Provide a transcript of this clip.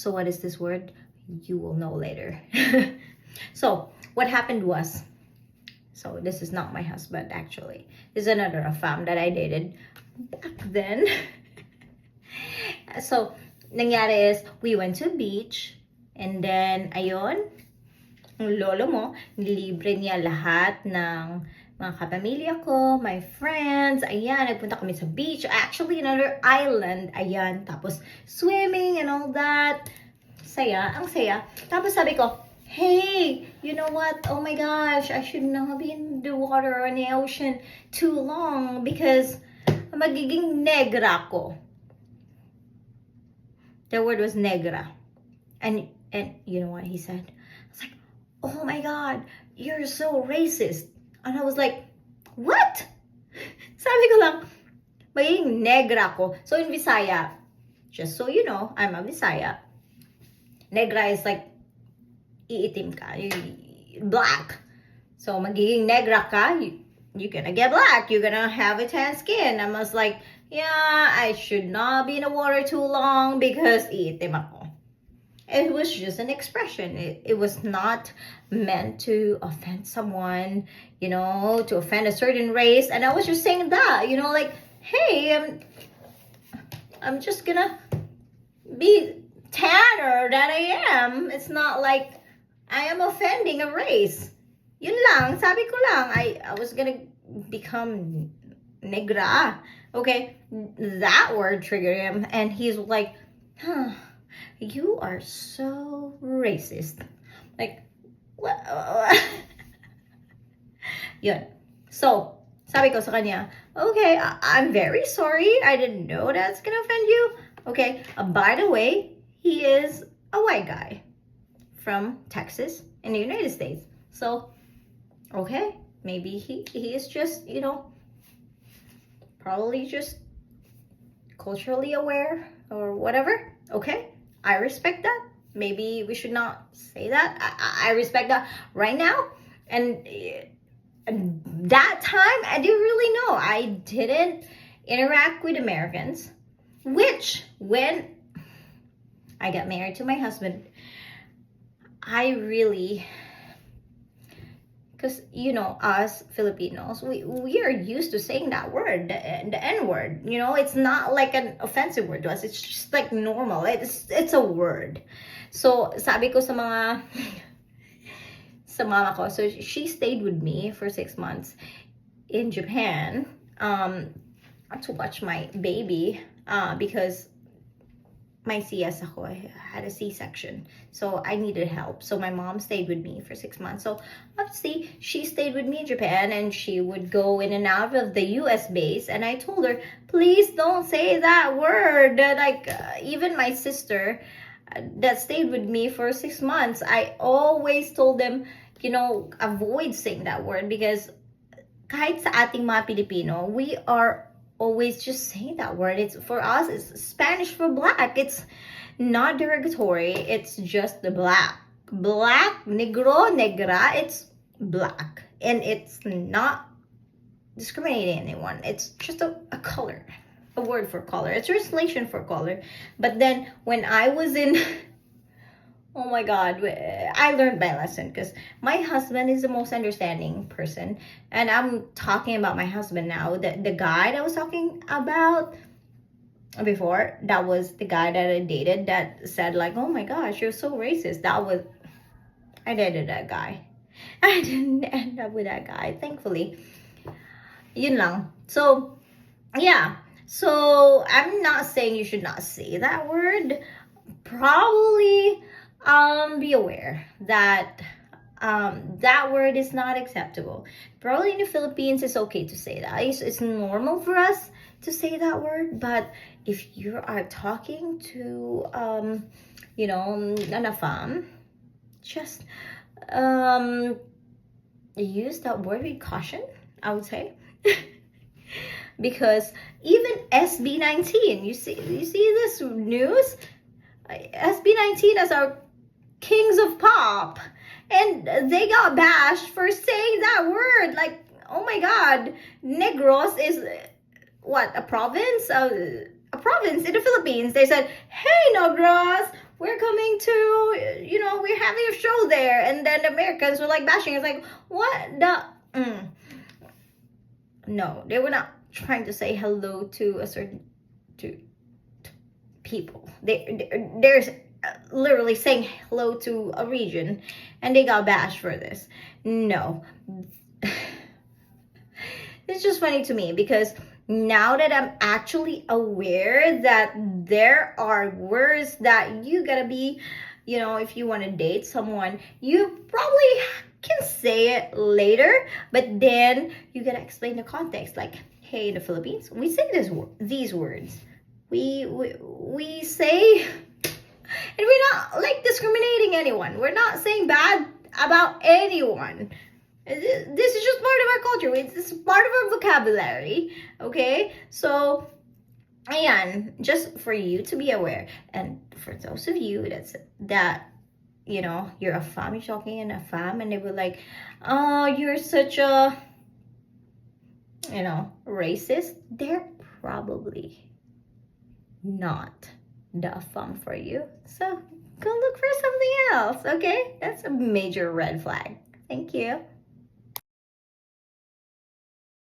So what is this word? You will know later. So what happened was, so this is not my husband actually. This is another AFAM that I dated back then. So nangyari is, we went to a beach, and then ayun, ang lolo mo, nilibre niya lahat ng mga kapamilya ko, my friends, ayan, nagpunta kami sa beach, actually another island, ayan, tapos swimming and all that, saya, ang saya. Tapos sabi ko, hey, you know what, oh my gosh, I should not be in the water or in the ocean too long because magiging negra ko. The word was negra. And you know what he said? I was like, oh my God, you're so racist. And I was like, what? Sabi ko lang, magiging negra ko. So in Visaya, just so you know, I'm a Visaya. Negra is like, iitim ka, black. So magiging negra ka, you're gonna get black. You're gonna have a tan skin. I was like, yeah, I should not be in the water too long because iitim ako. It was just an expression. It was not meant to offend someone, you know, to offend a certain race. And I was just saying that, you know, like, hey, I'm just gonna be tanner than I am. It's not like I am offending a race. Yun lang, sabi ko lang, I was gonna become negra. Okay, that word triggered him, and he's like, huh, you are so racist. Like, what? Yun. So, sabi ko sa kanya, okay, I'm very sorry. I didn't know that's gonna offend you. Okay, by the way, he is a white guy from Texas in the United States. So, okay, maybe he is just, you know, probably just culturally aware or whatever. Okay, I respect that. Maybe we should not say that. I respect that right now. And that time, I didn't really know. I didn't interact with Americans, which when I got married to my husband, I really, because you know, us Filipinos, we are used to saying that word, the N-word. You know, it's not like an offensive word to us. It's just like normal. It's a word. So sabi ko sa mga sa mama ko, so she stayed with me for 6 months in Japan to watch my baby because my CS ako, I had a C-section. So I needed help. So my mom stayed with me for 6 months. So obviously she stayed with me in Japan, and she would go in and out of the US base. And I told her, please don't say that word. Like even my sister that stayed with me for 6 months, I always told them, you know, avoid saying that word because kahit sa ating mga Pilipino, we are always just saying that word. It's for us, it's Spanish for black. It's not derogatory. It's just the black, negro, negra. It's black, and it's not discriminating anyone. It's just a color, a word for color. It's a translation for color. But then when I was in oh my God, I learned my lesson because my husband is the most understanding person. And I'm talking about my husband now. The guy that I was talking about before, that was the guy that I dated that said like, oh my gosh, you're so racist. I dated that guy. I didn't end up with that guy, thankfully. Yun lang. So, yeah. So, I'm not saying you should not say that word. Probably be aware that that word is not acceptable. Probably in the Philippines, it's okay to say that. It's normal for us to say that word. But if you are talking to, you know, an AFAM, just use that word with caution, I would say. Because even SB19, you see this news? SB19 as our kings of pop, and they got bashed for saying that word. Like, oh my God, Negros is what, a province? A province in the Philippines. They said, hey Negros, we're coming going to, we're having a show there, and then the Americans were like bashing. It's like, what the? No, they were not trying to say hello to a certain to people. They're literally saying hello to a region, and they got bashed for this. No. It's just funny to me because now that I'm actually aware that there are words that you gotta be, if you want to date someone, you probably can say it later, but then you gotta explain the context. Like, hey, in the Philippines, we say these words. We say, and we're not like discriminating anyone. We're not saying bad about anyone. This is just part of our culture. It's part of our vocabulary. Okay, so and just for you to be aware, and for those of you that you're AFAM, you're talking in AFAM, and they were like, oh, you're such a racist. They're probably not the AFAM for you. So go look for something else. Okay, that's a major red flag. Thank you.